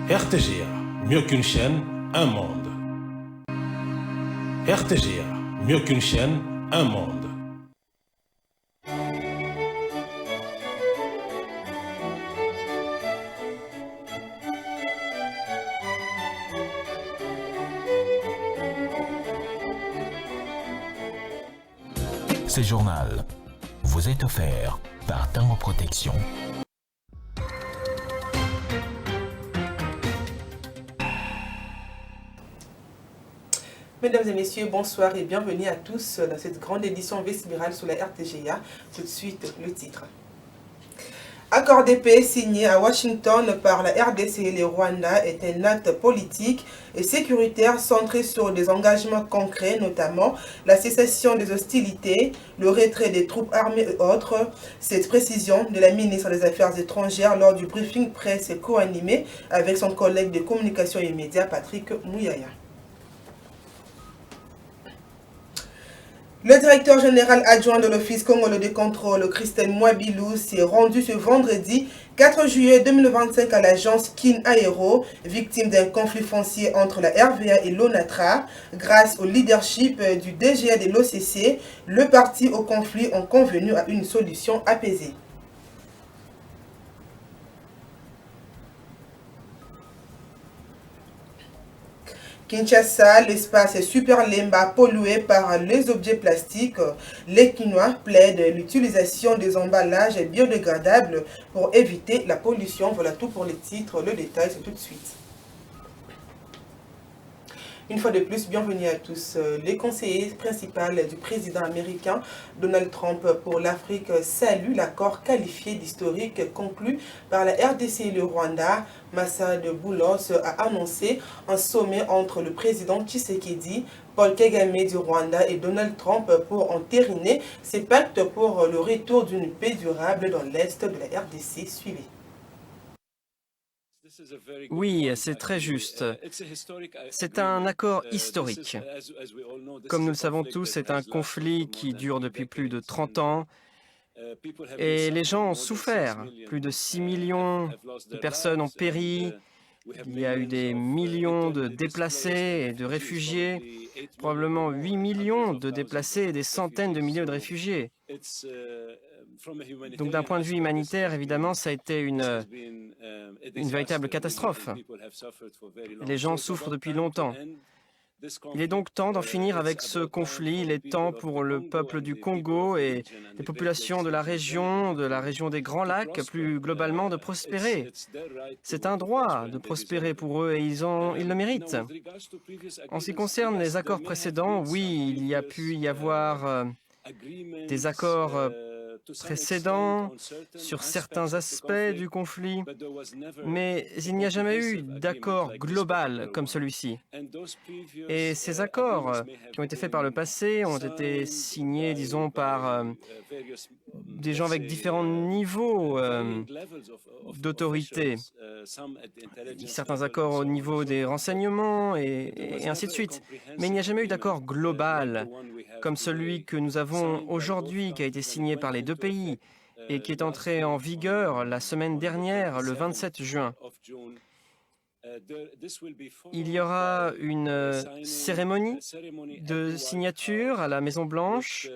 RTGA, mieux qu'une chaîne, un monde. RTGA, mieux qu'une chaîne, un monde. Ce journal vous est offert par Tango Protection. Mesdames et messieurs, bonsoir et bienvenue à tous dans cette grande édition vestibérale sur la RTGA. Tout de suite, le titre. Accord de paix signé à Washington par la RDC et le Rwanda est un acte politique et sécuritaire centré sur des engagements concrets, notamment la cessation des hostilités, le retrait des troupes armées et autres. Cette précision de la ministre des Affaires étrangères lors du briefing presse co-animé avec son collègue de communication et médias Patrick Mouyaya. Le directeur général adjoint de l'Office congolais de contrôle, Christelle Mwabilou, s'est rendu ce vendredi 4 juillet 2025 à l'agence Kin Aero, victime d'un conflit foncier entre la RVA et l'ONATRA. Grâce au leadership du DGA de l'OCC, le parti au conflit ont convenu à une solution apaisée. Kinshasa, l'espace Super Lemba pollué par les objets plastiques. Les Kinois plaident l'utilisation des emballages biodégradables pour éviter la pollution. Voilà tout pour les titres. Le détail, c'est tout de suite. Une fois de plus, bienvenue à tous. Les conseillers principaux du président américain Donald Trump pour l'Afrique saluent l'accord qualifié d'historique conclu par la RDC et le Rwanda. Massad Boulos a annoncé un sommet entre le président Tshisekedi, Paul Kagame du Rwanda et Donald Trump pour entériner ces pactes pour le retour d'une paix durable dans l'Est de la RDC. Suivez. Oui, c'est très juste. C'est un accord historique. Comme nous le savons tous, c'est un conflit qui dure depuis plus de 30 ans et les gens ont souffert. Plus de 6 millions de personnes ont péri. Il y a eu des millions de déplacés et de réfugiés, probablement 8 millions de déplacés et des centaines de milliers de réfugiés. Donc d'un point de vue humanitaire, évidemment, ça a été une véritable catastrophe. Les gens souffrent depuis longtemps. Il est donc temps d'en finir avec ce conflit. Il est temps pour le peuple du Congo et les populations de la région des Grands Lacs, plus globalement, de prospérer. C'est un droit de prospérer pour eux et ils le méritent. En ce qui concerne les accords précédents, oui, il y a pu y avoir des accords précédents sur certains aspects du conflit, mais il n'y a jamais eu d'accord global comme celui-ci. Et ces accords qui ont été faits par le passé ont été signés, disons, par des gens avec différents niveaux d'autorité. Certains accords au niveau des renseignements et ainsi de suite. Mais il n'y a jamais eu d'accord global comme celui que nous avons aujourd'hui, qui a été signé par les deux pays et qui est entré en vigueur la semaine dernière, le 27 juin. Il y aura une cérémonie de signature à la Maison-Blanche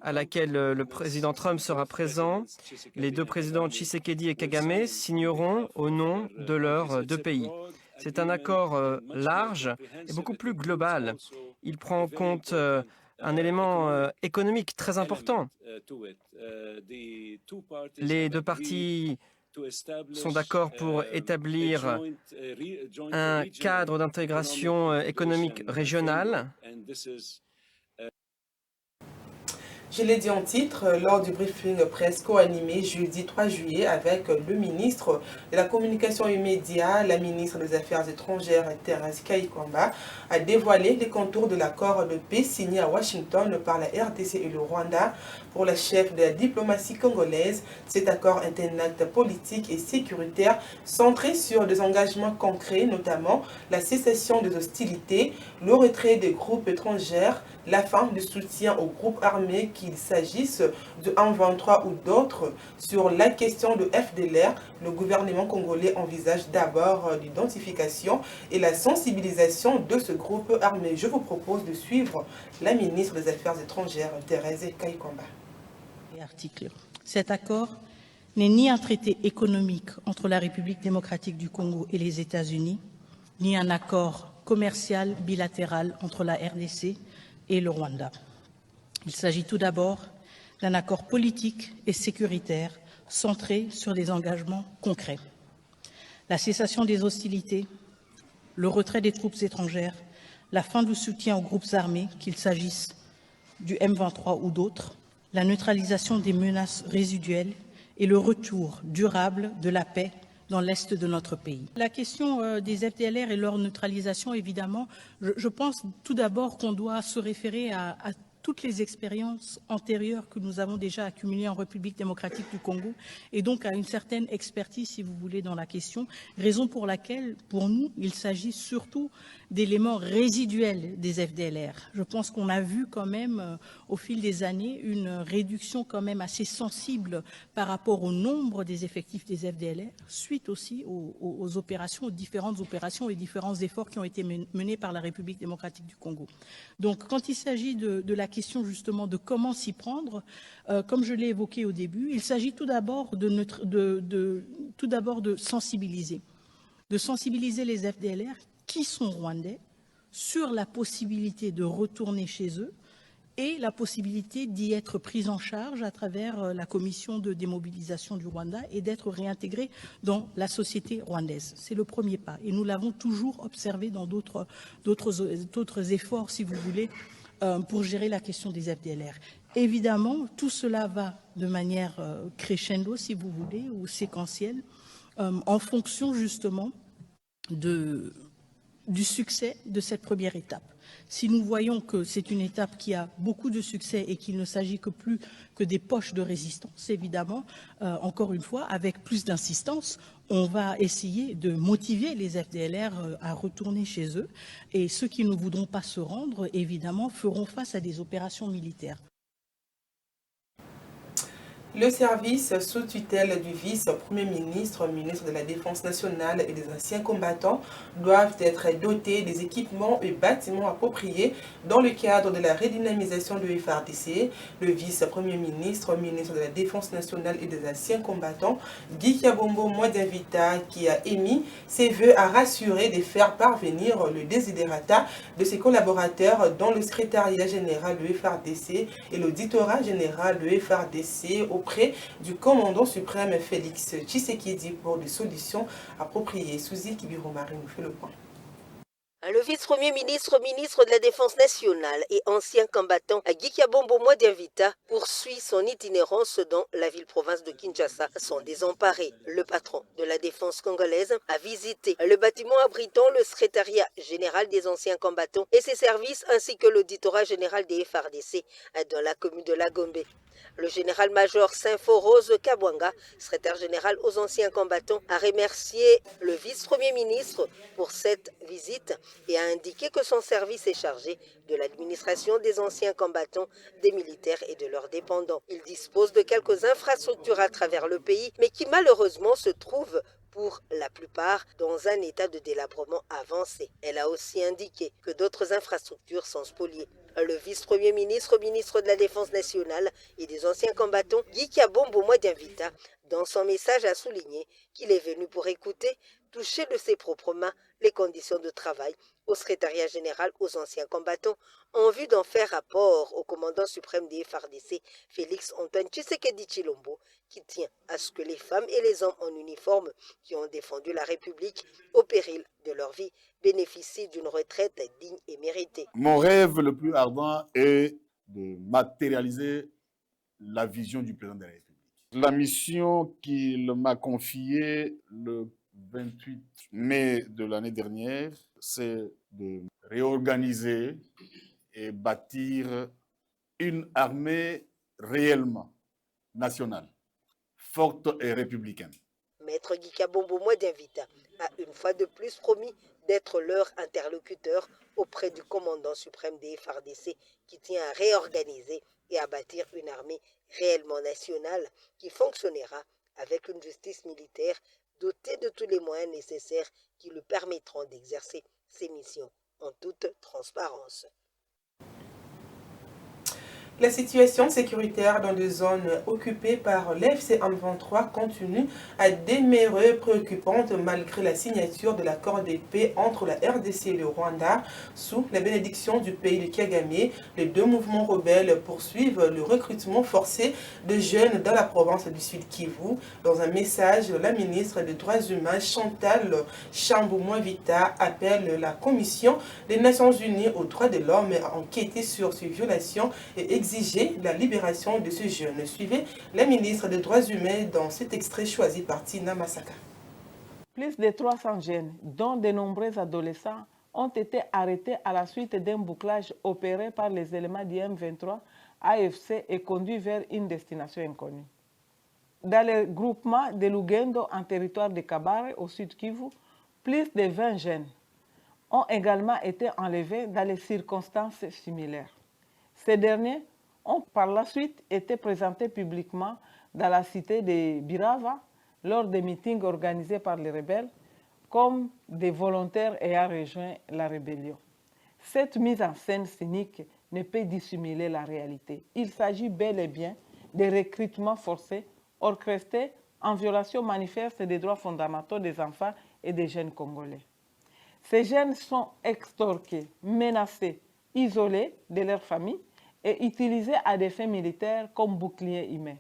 à laquelle le président Trump sera présent. Les deux présidents Tshisekedi et Kagame signeront au nom de leurs deux pays. C'est un accord large et beaucoup plus global. Il prend en compte un élément économique très important. Les deux parties sont d'accord pour établir un cadre d'intégration économique régionale. Je l'ai dit en titre lors du briefing presse co-animé jeudi 3 juillet avec le ministre de la Communication et Médias, la ministre des Affaires étrangères, Thérèse Kayikwamba, a dévoilé les contours de l'accord de paix signé à Washington par la RDC et le Rwanda. Pour la chef de la diplomatie congolaise, cet accord est un acte politique et sécuritaire centré sur des engagements concrets, notamment la cessation des hostilités, le retrait des groupes étrangers, la fin du soutien aux groupes armés, qu'il s'agisse de M23 ou d'autres. Sur la question de FDLR, le gouvernement congolais envisage d'abord l'identification et la sensibilisation de ce groupe armé. Je vous propose de suivre la ministre des Affaires étrangères, Thérèse Kaikwamba. Cet accord n'est ni un traité économique entre la République démocratique du Congo et les États-Unis, ni un accord commercial bilatéral entre la RDC et le Rwanda. Il s'agit tout d'abord d'un accord politique et sécuritaire centré sur des engagements concrets. La cessation des hostilités, le retrait des troupes étrangères, la fin du soutien aux groupes armés, qu'il s'agisse du M23 ou d'autres, la neutralisation des menaces résiduelles et le retour durable de la paix dans l'est de notre pays. La question des FDLR et leur neutralisation, évidemment, je pense tout d'abord qu'on doit se référer à toutes les expériences antérieures que nous avons déjà accumulées en République démocratique du Congo et donc à une certaine expertise, si vous voulez, dans la question, raison pour laquelle, pour nous, il s'agit surtout d'éléments résiduels des FDLR. Je pense qu'on a vu quand même, au fil des années, une réduction quand même assez sensible par rapport au nombre des effectifs des FDLR, suite aussi aux opérations, aux différentes opérations et différents efforts qui ont été menés par la République démocratique du Congo. Donc, quand il s'agit de la question justement de comment s'y prendre, comme je l'ai évoqué au début, il s'agit tout d'abord de sensibiliser les FDLR qui sont rwandais sur la possibilité de retourner chez eux et la possibilité d'y être pris en charge à travers la commission de démobilisation du Rwanda et d'être réintégrés dans la société rwandaise. C'est le premier pas. Et nous l'avons toujours observé dans d'autres efforts, si vous voulez, pour gérer la question des FDLR. Évidemment, tout cela va de manière crescendo, si vous voulez, ou séquentielle, en fonction justement du succès de cette première étape. Si nous voyons que c'est une étape qui a beaucoup de succès et qu'il ne s'agit que plus que des poches de résistance, évidemment, encore une fois, avec plus d'insistance, on va essayer de motiver les FDLR à retourner chez eux. Et ceux qui ne voudront pas se rendre, évidemment, feront face à des opérations militaires. Le service sous tutelle du vice-premier ministre, ministre de la Défense nationale et des anciens combattants doivent être dotés des équipements et bâtiments appropriés dans le cadre de la redynamisation de FARDC. Le vice-premier ministre, ministre de la Défense nationale et des anciens combattants, Guy Kabombo Mwadavita, qui a émis ses vœux à rassurer de faire parvenir le desiderata de ses collaborateurs dans le secrétariat général de FARDC et l'auditorat général de FARDC auprès du commandant suprême Félix Tshisekedi pour des solutions appropriées. Suzy Kibiromari nous fait le point. Le vice-premier ministre, ministre de la Défense nationale et ancien combattant Guy Kabombo Mwadavita poursuit son itinérance dans la ville-province de Kinshasa sans désemparer. Le patron de la défense congolaise a visité le bâtiment abritant le secrétariat général des anciens combattants et ses services ainsi que l'auditorat général des FARDC dans la commune de Lagombe. Le général-major Saint-Forose Kabwanga, secrétaire général aux anciens combattants, a remercié le vice-premier ministre pour cette visite et a indiqué que son service est chargé de l'administration des anciens combattants, des militaires et de leurs dépendants. Il dispose de quelques infrastructures à travers le pays, mais qui malheureusement se trouvent pour la plupart dans un état de délabrement avancé. Elle a aussi indiqué que d'autres infrastructures sont spoliées. Le vice-premier ministre, ministre de la Défense nationale et des anciens combattants, Guy Kabombo Mwadavita, dans son message a souligné qu'il est venu pour écouter, toucher de ses propres mains les conditions de travail au secrétariat général aux anciens combattants en vue d'en faire rapport au commandant suprême des FARDC, Félix Antoine Tshisekedi Tshilombo, qui tient à ce que les femmes et les hommes en uniforme qui ont défendu la République au péril de leur vie bénéficient d'une retraite digne et méritée. Mon rêve le plus ardent est de matérialiser la vision du président de la République. La mission qu'il m'a confiée le 28 mai de l'année dernière, c'est de réorganiser et bâtir une armée réellement nationale, forte et républicaine. Maître Gikabombo Mwadianvita a une fois de plus promis d'être leur interlocuteur auprès du commandant suprême des FARDC qui tient à réorganiser et à bâtir une armée réellement nationale qui fonctionnera avec une justice militaire dotée de tous les moyens nécessaires qui lui permettront d'exercer ses missions en toute transparence. La situation sécuritaire dans des zones occupées par l'FC M23 continue à demeurer préoccupante malgré la signature de l'accord de paix entre la RDC et le Rwanda. Sous la bénédiction du pays de Kagame, les deux mouvements rebelles poursuivent le recrutement forcé de jeunes dans la province du Sud Kivu. Dans un message, la ministre des Droits humains Chantal Tshambou-Mwavita appelle la Commission des Nations Unies aux droits de l'homme à enquêter sur ces violations et exiger la libération de ce jeune. Suivez la ministre des Droits humains dans cet extrait choisi par Tina Masaka. Plus de 300 jeunes, dont de nombreux adolescents, ont été arrêtés à la suite d'un bouclage opéré par les éléments du M23 AFC et conduits vers une destination inconnue. Dans le groupement de Lugendo en territoire de Kabare au sud Kivu, plus de 20 jeunes ont également été enlevés dans les circonstances similaires. Ces derniers ont par la suite été présentés publiquement dans la cité de Birava lors des meetings organisés par les rebelles comme des volontaires ayant rejoint la rébellion. Cette mise en scène cynique ne peut dissimuler la réalité. Il s'agit bel et bien de recrutements forcés orchestrés en violation manifeste des droits fondamentaux des enfants et des jeunes congolais. Ces jeunes sont extorqués, menacés, isolés de leur famille et utilisés à des fins militaires comme boucliers humains,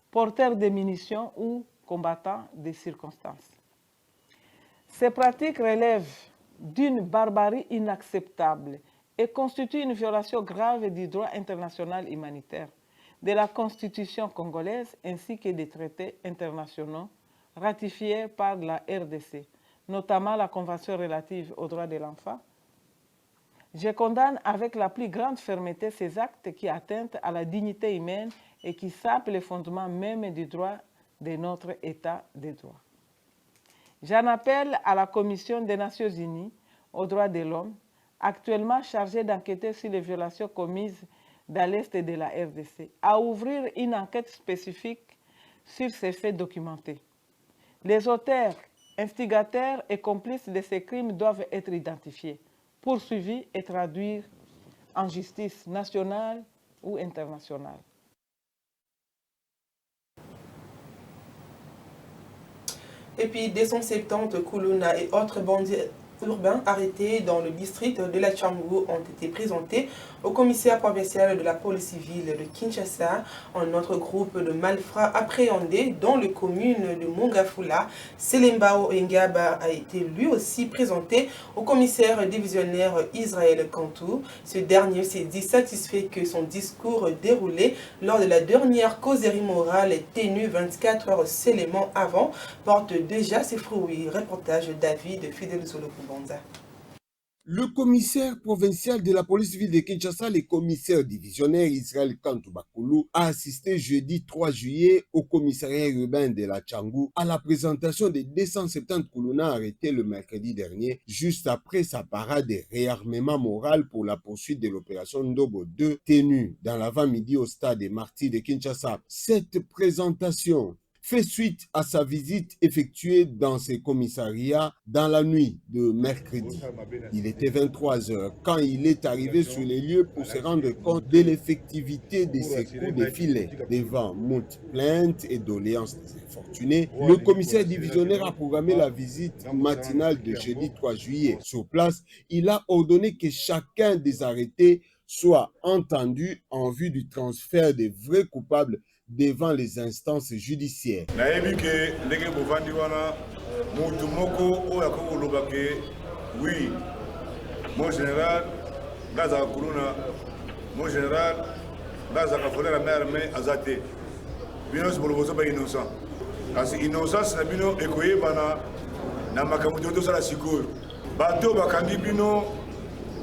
porteurs de munitions ou combattants des circonstances. Ces pratiques relèvent d'une barbarie inacceptable et constituent une violation grave du droit international humanitaire, de la Constitution congolaise ainsi que des traités internationaux ratifiés par la RDC, notamment la Convention relative aux droits de l'enfant. Je condamne avec la plus grande fermeté ces actes qui atteintent à la dignité humaine et qui sapent les fondements même du droit de notre État de droit. J'en appelle à la Commission des Nations Unies aux droits de l'homme, actuellement chargée d'enquêter sur les violations commises dans l'Est de la RDC, à ouvrir une enquête spécifique sur ces faits documentés. Les auteurs, instigateurs et complices de ces crimes doivent être identifiés, poursuivis et traduits en justice nationale ou internationale. Et puis 270 Kuluna et autres bandits urbains arrêtés dans le district de la Tchangou ont été présentés au commissaire provincial de la police civile de Kinshasa. Un autre groupe de malfrats appréhendés dans les communes de Mongafula, Selembao et Ngaba a été lui aussi présenté au commissaire divisionnaire Israël Kantou. Ce dernier s'est dit satisfait que son discours déroulé lors de la dernière causerie morale tenue 24 heures seulement avant porte déjà ses fruits. Reportage David Fidel Zolokubanza. Le commissaire provincial de la police civile de Kinshasa, le commissaire divisionnaire Israël Kantou Bakoulou, a assisté jeudi 3 juillet au commissariat urbain de la Tchangou à la présentation des 270 Koulouna arrêtés le mercredi dernier, juste après sa parade de réarmement moral pour la poursuite de l'opération Ndobo 2 tenue dans l'avant-midi au stade des Martyrs de Kinshasa. Cette présentation fait suite à sa visite effectuée dans ces commissariats dans la nuit de mercredi. Il était 23 h quand il est arrivé sur les lieux pour se rendre compte de l'effectivité de ces coups de filet. Devant moult plaintes et doléances des infortunés, le commissaire divisionnaire a programmé la visite matinale de jeudi 3 juillet. Sur place, il a ordonné que chacun des arrêtés soit entendu en vue du transfert des vrais coupables devant les instances judiciaires. Oui, mon général, Gaza Kuruna, mon général, Gaza Kafole la mère mais Azate. Bino c'est pour le vote pas innocent. Parce que innocence na bino ekoye bana na makamuto to sala sikoyo. Bato bakandi bino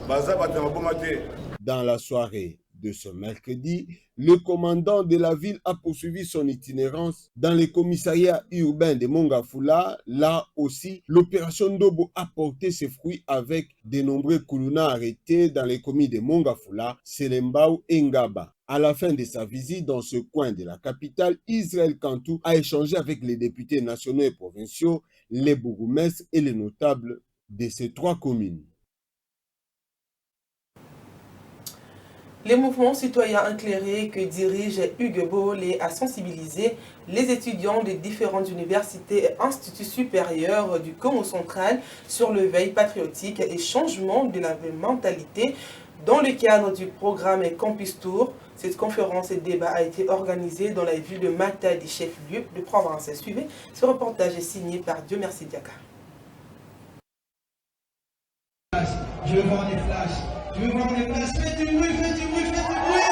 baza bato mabomate. Dans la soirée de ce mercredi, le commandant de la ville a poursuivi son itinérance dans les commissariats urbains de Mongafula. Là aussi, l'opération Ndobo a porté ses fruits avec de nombreux Kuluna arrêtés dans les communes de Mongafula, Selembao et Ngaba. À la fin de sa visite dans ce coin de la capitale, Israël Kantou a échangé avec les députés nationaux et provinciaux, les bourgmestres et les notables de ces trois communes. Les mouvements citoyens éclairés que dirige Hugues Bollé a sensibilisé les étudiants des différentes universités et instituts supérieurs du Congo central sur le veille patriotique et changement de la mentalité dans le cadre du programme Campus Tour. Cette conférence et débat a été organisée dans la ville de Matadi, chef-lieu de province. Suivez, ce reportage est signé par Dieu Merci Diaka. Je veux voir des flashs. Je veux voir des flashs. Faites du bruit, faites du bruit, faites du bruit.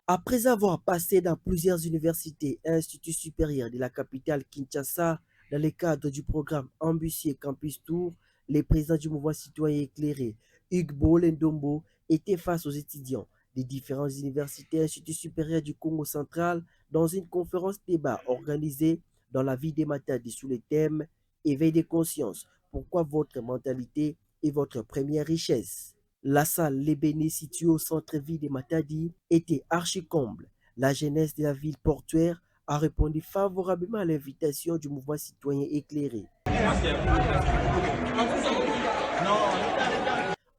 Après avoir passé dans plusieurs universités et instituts supérieurs de la capitale Kinshasa, dans le cadre du programme Ambitieux Campus Tour, les présidents du mouvement citoyen éclairé, Hugues Bollé Ndombo, étaient face aux étudiants des différentes universités et instituts supérieurs du Congo central dans une conférence débat organisée dans la ville de Matadi sous le thème « Éveil des consciences, pourquoi votre mentalité est votre première richesse ». La salle Les Bénis située au centre-ville de Matadi était archi-comble. La jeunesse de la ville portuaire a répondu favorablement à l'invitation du mouvement citoyen éclairé.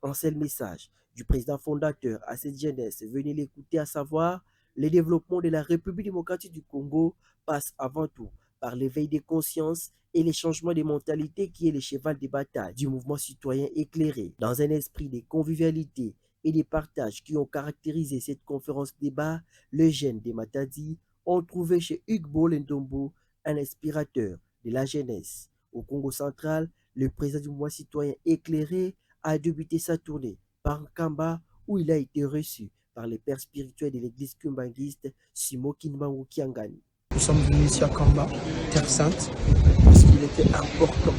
Un seul message du président fondateur à cette jeunesse, venez l'écouter, à savoir le développement de la République démocratique du Congo passe avant tout par l'éveil des consciences et les changements de mentalité qui est le cheval de bataille du mouvement citoyen éclairé. Dans un esprit de convivialité et de partage qui ont caractérisé cette conférence débat, les jeunes de Matadi ont trouvé chez Hugues Bollé Ndombo un inspirateur de la jeunesse. Au Congo central, le président du mouvement citoyen éclairé a débuté sa tournée par Nkamba où il a été reçu par les pères spirituels de l'église kumbanguiste Simo Kinbangu Kiangani. Nous sommes venus ici à Kamba, Terre Sainte, parce qu'il était important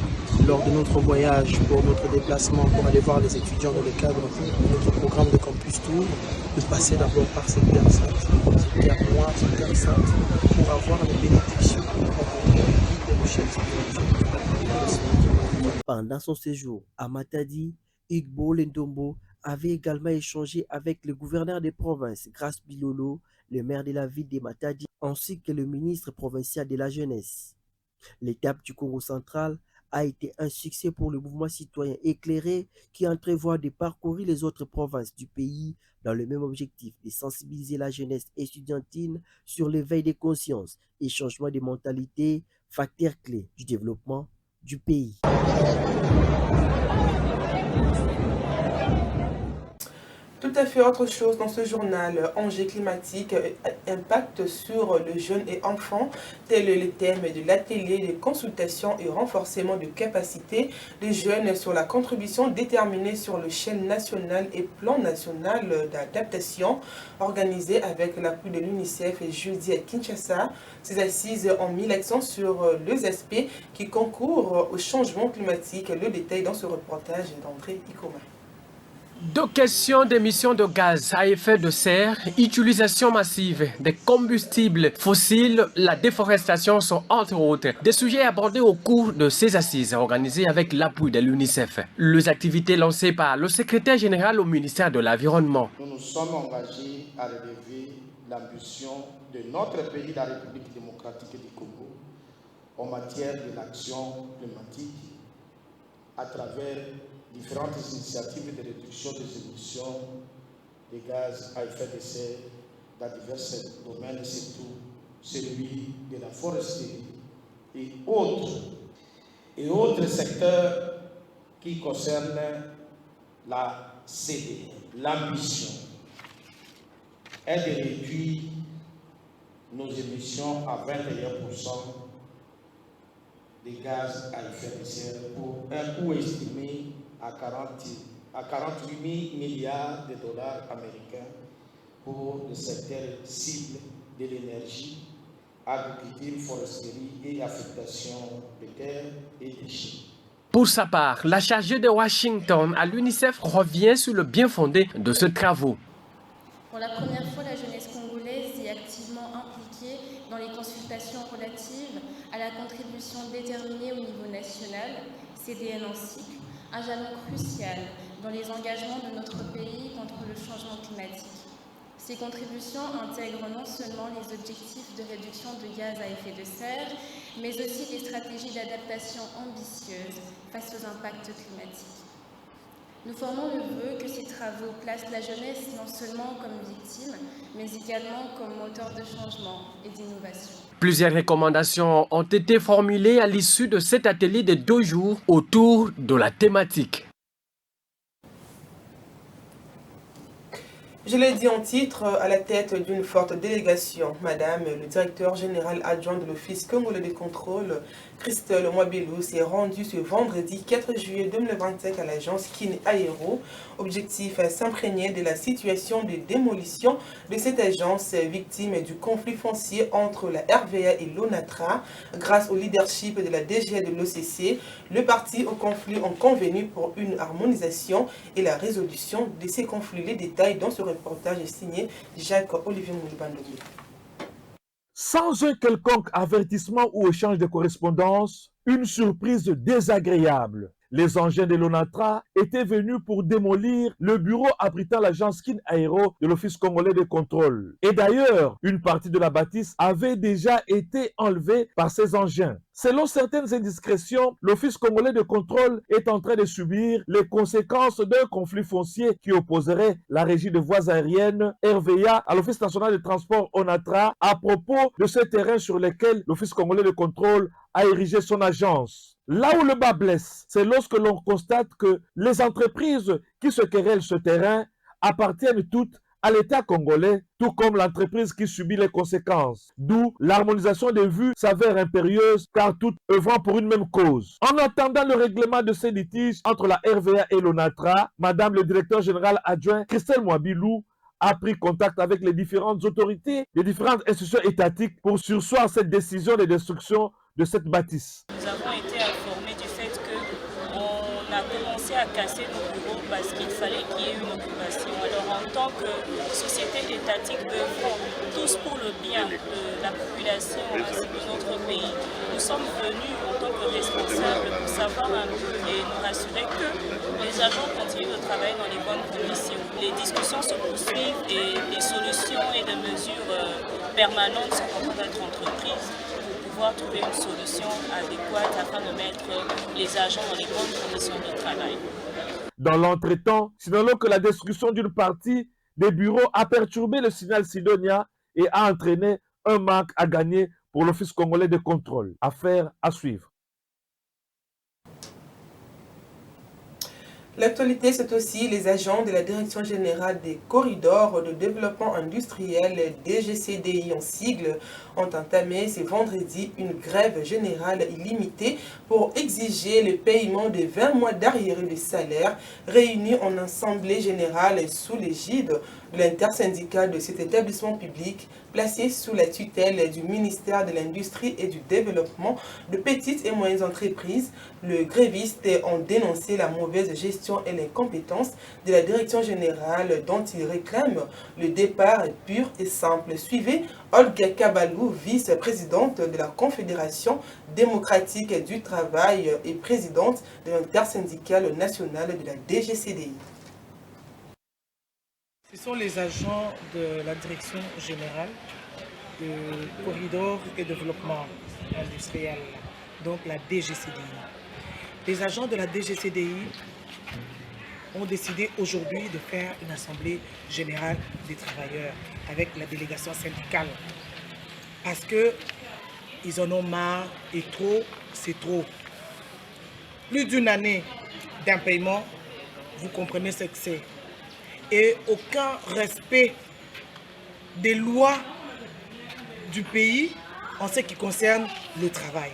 lors de notre voyage, pour notre déplacement, pour aller voir les étudiants dans le cadre de notre programme de Campus Tour, de passer d'abord par cette Terre Sainte, cette Terre noire, cette Terre Sainte, pour avoir les bénédictions, Pendant son séjour à Matadi, Hugues Bollé Ndombo avait également échangé avec le gouverneur des provinces, Grace Bilolo, le maire de la ville de Matadi, ainsi que le ministre provincial de la jeunesse. L'étape du Congo central a été un succès pour le mouvement citoyen éclairé qui entrevoit de parcourir les autres provinces du pays dans le même objectif de sensibiliser la jeunesse estudiantine sur l'éveil des consciences et changement de mentalité, facteurs clés du développement du pays. Tout à fait autre chose dans ce journal. Enjeux climatiques, impact sur le jeune et enfant, tel est le thème de l'atelier de consultation et renforcement de capacité des jeunes sur la contribution déterminée sur le chaîne national et plan national d'adaptation organisé avec l'appui de l'UNICEF et jeudi à Kinshasa. Ces assises ont mis l'accent sur les aspects qui concourent au changement climatique. Le détail dans ce reportage d'André Ikoma. Deux questions d'émissions de gaz à effet de serre, utilisation massive des combustibles fossiles, la déforestation sont entre autres des sujets abordés au cours de ces assises organisées avec l'appui de l'UNICEF. Les activités lancées par le secrétaire général au ministère de l'Environnement. Nous nous sommes engagés à relever l'ambition de notre pays, la République démocratique du Congo, en matière de l'action climatique à travers différentes initiatives de réduction des émissions de gaz à effet de serre dans divers domaines, surtout celui de la foresterie et autres secteurs qui concernent la CD. L'ambition est de réduire nos émissions à 21% de gaz à effet de serre pour un coût estimé à 48 000 milliards de dollars américains pour le secteur cible de l'énergie, agriculture, foresterie et affectation de terres et déchets. Pour sa part, la chargée de Washington à l'UNICEF revient sur le bien fondé de ce travaux. Pour la première fois, la jeunesse congolaise est activement impliquée dans les consultations relatives à la contribution déterminée au niveau national, CDN en cycle, un jalon crucial dans les engagements de notre pays contre le changement climatique. Ces contributions intègrent non seulement les objectifs de réduction de gaz à effet de serre, mais aussi des stratégies d'adaptation ambitieuses face aux impacts climatiques. Nous formons le vœu que ces travaux placent la jeunesse non seulement comme victime, mais également comme moteur de changement et d'innovation. Plusieurs recommandations ont été formulées à l'issue de cet atelier de 2 jours autour de la thématique. Je l'ai dit en titre, à la tête d'une forte délégation, Madame le directeur général adjoint de l'Office congolais de contrôle, Christelle Mwabelou, s'est rendue ce vendredi 4 juillet 2025 à l'agence Kin Aero. Objectif, s'imprégner de la situation de démolition de cette agence victime du conflit foncier entre la RVA et l'ONATRA. Grâce au leadership de la DG de l'OCC, le parti au conflit ont convenu pour une harmonisation et la résolution de ces conflits. Les détails dans ce reportage signé Jacques-Olivier Moulibandoli. Sans un quelconque avertissement ou échange de correspondance, une surprise désagréable. Les engins de l'ONATRA étaient venus pour démolir le bureau abritant l'agence Kin Aero de l'Office congolais de contrôle. Et d'ailleurs, une partie de la bâtisse avait déjà été enlevée par ces engins. Selon certaines indiscrétions, l'Office congolais de contrôle est en train de subir les conséquences d'un conflit foncier qui opposerait la régie de voies aériennes RVA à l'Office national de transport ONATRA à propos de ces terrains sur lesquels l'Office congolais de contrôle a érigé son agence. Là où le bas blesse, c'est lorsque l'on constate que les entreprises qui se querellent ce terrain appartiennent toutes à l'État congolais, tout comme l'entreprise qui subit les conséquences. D'où l'harmonisation des vues s'avère impérieuse car toutes œuvrant pour une même cause. En attendant le règlement de ces litiges entre la RVA et l'ONATRA, Madame le directeur général adjoint Christelle Mwabelou a pris contact avec les différentes autorités, les différentes institutions étatiques pour surseoir cette décision de destruction de cette bâtisse. Nous avons été informés du fait qu'on a commencé à casser nos bureaux parce qu'il fallait qu'il y ait une occupation. Alors en tant que société étatique œuvrant tous pour le bien de la population ainsi que de notre pays, nous sommes venus en tant que responsables pour savoir un peu et nous rassurer que les agents continuent de travailler dans les bonnes conditions. Les discussions se poursuivent et des solutions et des mesures permanentes sont en train d'être entreprises pour pouvoir trouver une solution adéquate afin de mettre les agents dans les bonnes conditions de travail. Dans l'entretemps, signalons que la destruction d'une partie des bureaux a perturbé le signal Sidonia et a entraîné un manque à gagner pour l'Office congolais de contrôle. Affaire à suivre. L'actualité, c'est aussi les agents de la Direction générale des corridors de développement industriel, DGCDI en sigle, ont entamé ce vendredi une grève générale illimitée pour exiger le paiement de 20 mois d'arriérés de salaire réunis en assemblée générale sous l'égide de l'intersyndicat de cet établissement public placé sous la tutelle du ministère de l'Industrie et du Développement de petites et moyennes entreprises. Les grévistes ont dénoncé la mauvaise gestion et l'incompétence de la direction générale dont ils réclament le départ pur et simple. Suivez Olga Kabalou, vice-présidente de la Confédération démocratique du travail et présidente de l'intersyndicale nationale de la DGCDI. Ce sont les agents de la direction générale de corridors et développement industriel, donc la DGCDI. Les agents de la DGCDI ont décidé aujourd'hui de faire une assemblée générale des travailleurs avec la délégation syndicale parce qu'ils en ont marre et trop, c'est trop. Plus d'une année d'impaiement, vous comprenez ce que c'est. Et aucun respect des lois du pays en ce qui concerne le travail.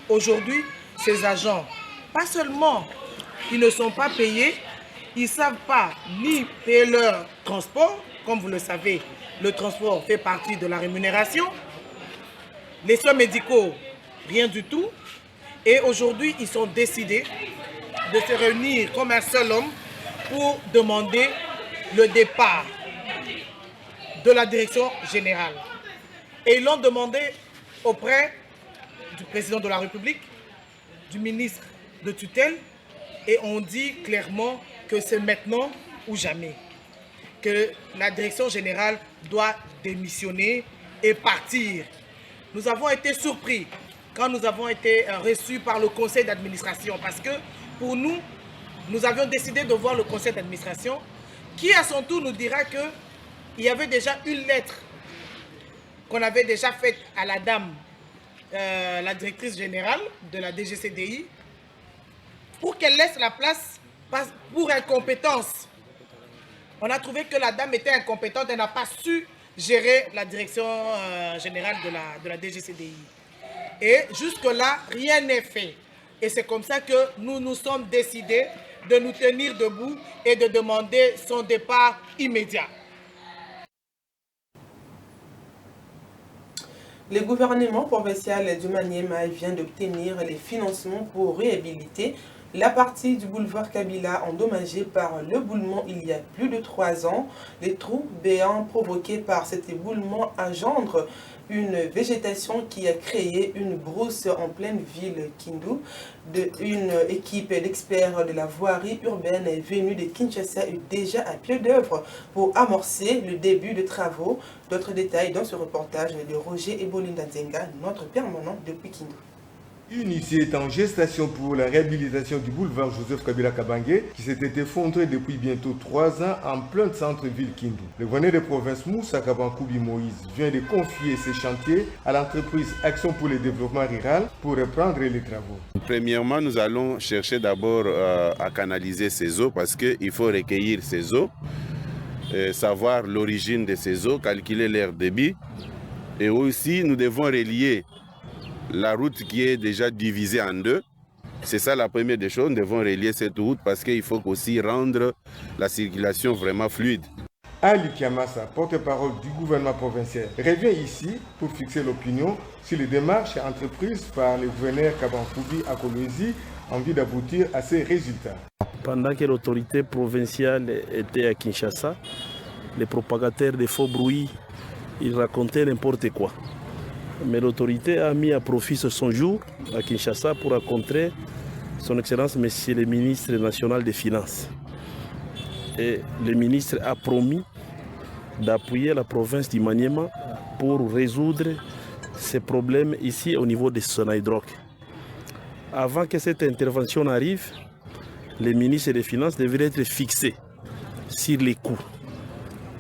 Aujourd'hui, ces agents, pas seulement ils ne sont pas payés, ils ne savent pas ni payer leur transport, comme vous le savez, le transport fait partie de la rémunération, les soins médicaux, rien du tout, Et aujourd'hui, ils sont décidés de se réunir comme un seul homme pour demander le départ de la direction générale. Et ils l'ont demandé auprès du président de la République, du ministre de tutelle, et on dit clairement que c'est maintenant ou jamais, que la direction générale doit démissionner et partir. Nous avons été surpris quand nous avons été reçus par le conseil d'administration, parce que pour nous, nous avions décidé de voir le conseil d'administration, qui à son tour nous dira qu'il y avait déjà une lettre qu'on avait déjà faite à la dame, la directrice générale de la DGCDI, pour qu'elle laisse la place pour incompétence. On a trouvé que la dame était incompétente, elle n'a pas su gérer la direction générale de la DGCDI. Et jusque-là, rien n'est fait. Et c'est comme ça que nous nous sommes décidés de nous tenir debout et de demander son départ immédiat. Le gouvernement provincial du Maniema vient d'obtenir les financements pour réhabiliter la partie du boulevard Kabila endommagée par l'éboulement il y a plus de 3 ans. Les trous béants provoqués par cet éboulement engendrent une végétation qui a créé une brousse en pleine ville Kindu. Une équipe d'experts de la voirie urbaine est venue de Kinshasa et déjà à pied d'œuvre pour amorcer le début de travaux. D'autres détails dans ce reportage de Roger Ebolinda Nzenga, notre permanent depuis Kindu. Une issue est en gestation pour la réhabilitation du boulevard Joseph Kabila Kabange qui s'était effondré depuis bientôt 3 ans en plein centre-ville Kindu. Le gouverneur de province Moussa Kabankoubi Moïse vient de confier ces chantiers à l'entreprise Action pour le développement rural pour reprendre les travaux. Premièrement, nous allons chercher d'abord à canaliser ces eaux parce qu'il faut recueillir ces eaux, savoir l'origine de ces eaux, calculer leur débit et aussi nous devons relier la route qui est déjà divisée en 2. C'est ça la première des choses, nous devons relier cette route parce qu'il faut aussi rendre la circulation vraiment fluide. Ali Kiamassa, porte-parole du gouvernement provincial, revient ici pour fixer l'opinion sur les démarches entreprises par le gouverneur Kabankoubi à Kolwezi en vue d'aboutir à ces résultats. Pendant que l'autorité provinciale était à Kinshasa, les propagateurs de faux bruits, ils racontaient n'importe quoi. Mais l'autorité a mis à profit son jour à Kinshasa pour rencontrer son Excellence Monsieur le ministre national des Finances. Et le ministre a promis d'appuyer la province du Maniema pour résoudre ces problèmes ici au niveau de Sonaïdroc. Avant que cette intervention arrive, le ministre des Finances devrait être fixé sur les coûts.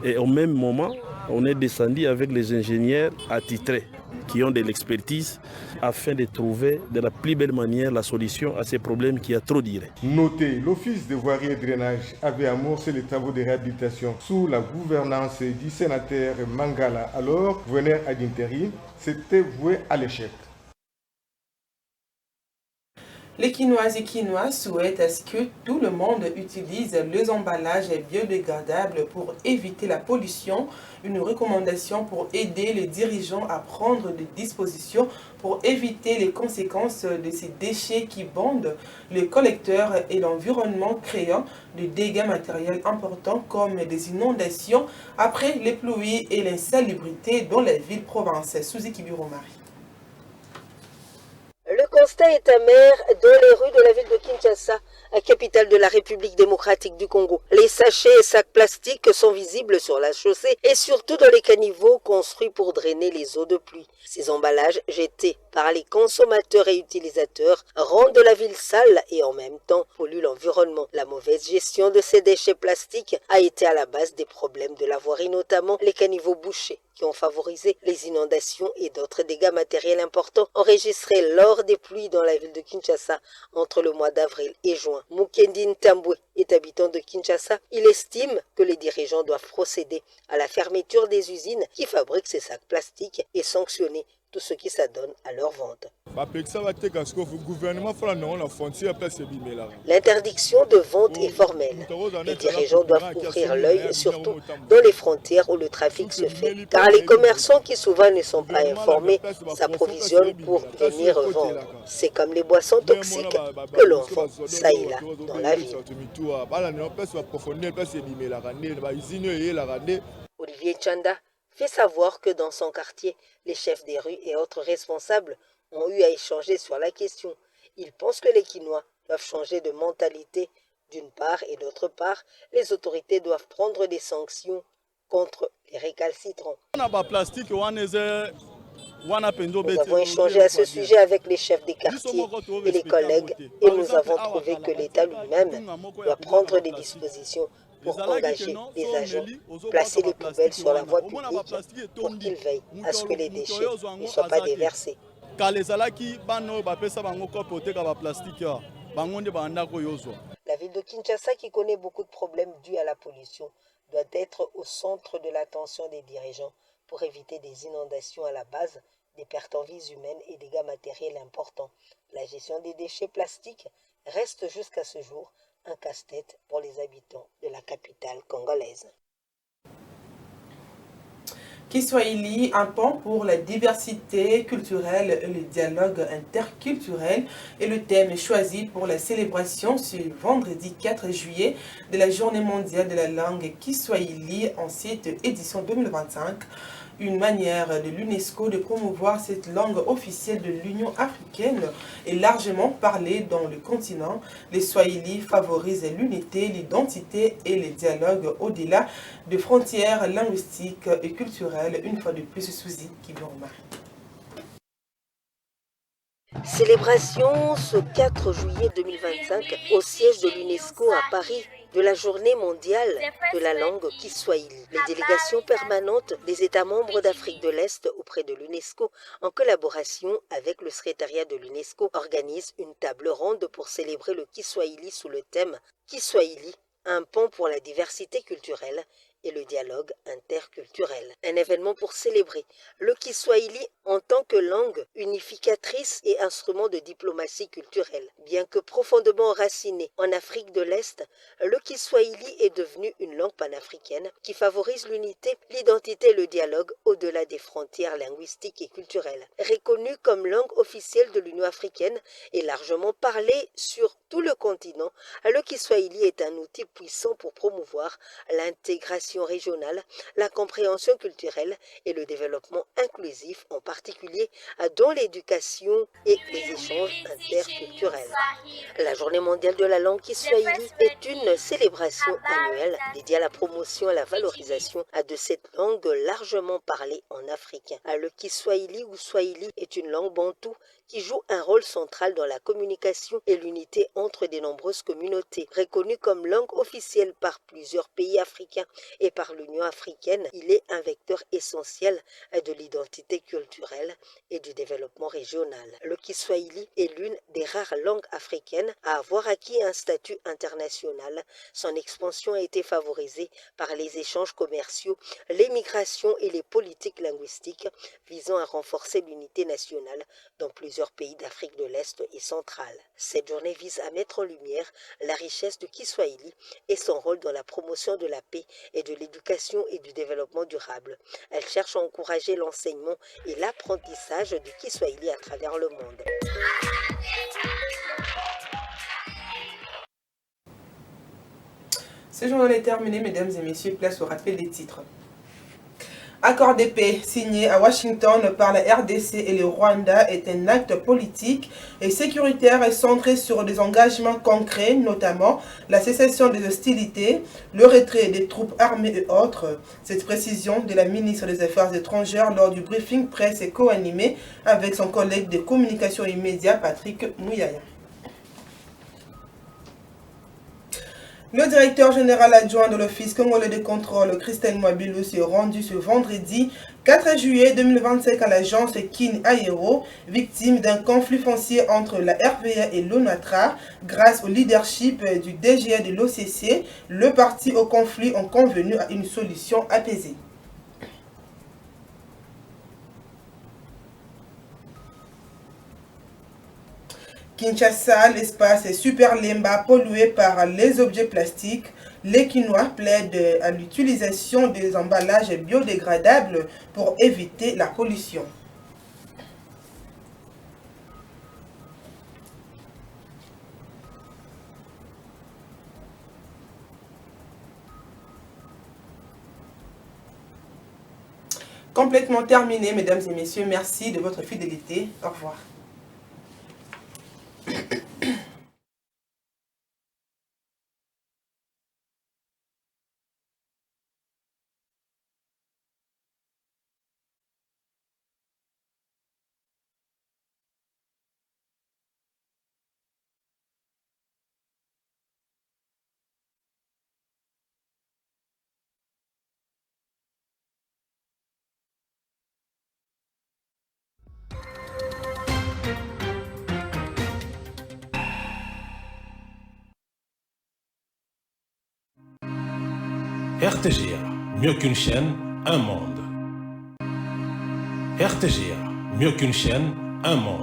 Et au même moment, on est descendu avec les ingénieurs attitrés qui ont de l'expertise afin de trouver de la plus belle manière la solution à ces problèmes qui a trop duré. Notez, l'Office de voirie et drainage avait amorcé les travaux de réhabilitation sous la gouvernance du sénateur Mangala, alors gouverneur ad interim, s'était voué à l'échec. Les Quinoises et Quinois souhaitent à ce que tout le monde utilise les emballages biodégradables pour éviter la pollution. Une recommandation pour aider les dirigeants à prendre des dispositions pour éviter les conséquences de ces déchets qui bondent le collecteur et l'environnement, créant des dégâts matériels importants comme des inondations après les pluies et l'insalubrité dans la ville province. Suzy Kibiromari. Le constat est amer dans les rues de la ville de Kinshasa, capitale de la République démocratique du Congo. Les sachets et sacs plastiques sont visibles sur la chaussée et surtout dans les caniveaux construits pour drainer les eaux de pluie. Ces emballages jetés par les consommateurs et utilisateurs rendent la ville sale et en même temps polluent l'environnement. La mauvaise gestion de ces déchets plastiques a été à la base des problèmes de la voirie, notamment les caniveaux bouchés, qui ont favorisé les inondations et d'autres dégâts matériels importants enregistrés lors des pluies dans la ville de Kinshasa entre le mois d'avril et juin. Mukendi Ntambwe est habitant de Kinshasa. Il estime que les dirigeants doivent procéder à la fermeture des usines qui fabriquent ces sacs plastiques et sanctionner tout ce qui s'adonne à leur vente. L'interdiction de vente est formelle. Les dirigeants doivent ouvrir l'œil, surtout dans les frontières où le trafic se fait, car les commerçants qui souvent ne sont pas informés s'approvisionnent pour venir vendre. C'est comme les boissons toxiques que l'on vend ça et là dans la ville. Olivier Tchanda fait savoir que dans son quartier, les chefs des rues et autres responsables ont eu à échanger sur la question. Ils pensent que les Kinois doivent changer de mentalité d'une part et d'autre part, les autorités doivent prendre des sanctions contre les récalcitrants. Nous avons échangé à ce sujet avec les chefs des quartiers et les collègues et nous avons trouvé que l'État lui-même doit prendre des dispositions pour engager des agents, placer les poubelles sur la voie publique pour qu'ils veillent à ce que les déchets ne soient pas déversés. La ville de Kinshasa, qui connaît beaucoup de problèmes dus à la pollution, doit être au centre de l'attention des dirigeants pour éviter des inondations à la base, des pertes en vies humaines et dégâts matériels importants. La gestion des déchets plastiques reste jusqu'à ce jour un casse-tête pour les habitants de la capitale congolaise. Kiswahili, un pont pour la diversité culturelle et le dialogue interculturel est le thème choisi pour la célébration ce vendredi 4 juillet de la Journée mondiale de la langue Kiswahili en cette édition 2025. Une manière de l'UNESCO de promouvoir cette langue officielle de l'Union africaine est largement parlée dans le continent. Les Swahili favorisent l'unité, l'identité et les dialogues au-delà de frontières linguistiques et culturelles. Une fois de plus, Suzy Kiborma. Célébration ce 4 juillet 2025 au siège de l'UNESCO à Paris de la Journée mondiale de la langue Kiswahili. Les délégations permanentes des États membres d'Afrique de l'Est auprès de l'UNESCO, en collaboration avec le secrétariat de l'UNESCO, organisent une table ronde pour célébrer le Kiswahili sous le thème Kiswahili, un pont pour la diversité culturelle et le dialogue interculturel. Un événement pour célébrer le Kiswahili en tant que langue unificatrice et instrument de diplomatie culturelle. Bien que profondément enraciné en Afrique de l'Est, le Kiswahili est devenu une langue panafricaine qui favorise l'unité, l'identité et le dialogue au-delà des frontières linguistiques et culturelles. Reconnu comme langue officielle de l'Union africaine et largement parlée sur tout le continent, le Kiswahili est un outil puissant pour promouvoir l'intégration régionale, la compréhension culturelle et le développement inclusif, en particulier dans l'éducation et les échanges interculturels. La Journée mondiale de la langue Kiswahili est une célébration annuelle dédiée à la promotion et à la valorisation de cette langue largement parlée en Afrique. Le Kiswahili ou Swahili est une langue bantoue qui joue un rôle central dans la communication et l'unité entre de nombreuses communautés. Reconnu comme langue officielle par plusieurs pays africains et par l'Union africaine, il est un vecteur essentiel de l'identité culturelle et du développement régional. Le Kiswahili est l'une des rares langues africaines à avoir acquis un statut international. Son expansion a été favorisée par les échanges commerciaux, les migrations et les politiques linguistiques visant à renforcer l'unité nationale dans plusieurs pays d'Afrique de l'Est et centrale. Cette journée vise à mettre en lumière la richesse du Kiswahili et son rôle dans la promotion de la paix et de l'éducation et du développement durable. Elle cherche à encourager l'enseignement et l'apprentissage du Kiswahili à travers le monde. Ce journal est terminé, mesdames et messieurs, place au rappel des titres. Accord de paix signé à Washington par la RDC et le Rwanda est un acte politique et sécuritaire et centré sur des engagements concrets, notamment la cessation des hostilités, le retrait des troupes armées et autres. Cette précision de la ministre des Affaires étrangères lors du briefing presse est co-animée avec son collègue de communication et médias, Patrick Mouyaya. Le directeur général adjoint de l'Office congolais de contrôle, Christelle Mwabilou, s'est rendu ce vendredi 4 juillet 2025 à l'agence Kin Aero, victime d'un conflit foncier entre la RVA et l'ONATRA. Grâce au leadership du DGA de l'OCC, le parti au conflit ont convenu à une solution apaisée. Kinshasa, l'espace Super Lemba pollué par les objets plastiques. Les Quinois plaident à l'utilisation des emballages biodégradables pour éviter la pollution. Complètement terminé, mesdames et messieurs. Merci de votre fidélité. Au revoir. RTGA, mieux qu'une chaîne, un monde. RTGA, mieux qu'une chaîne, un monde.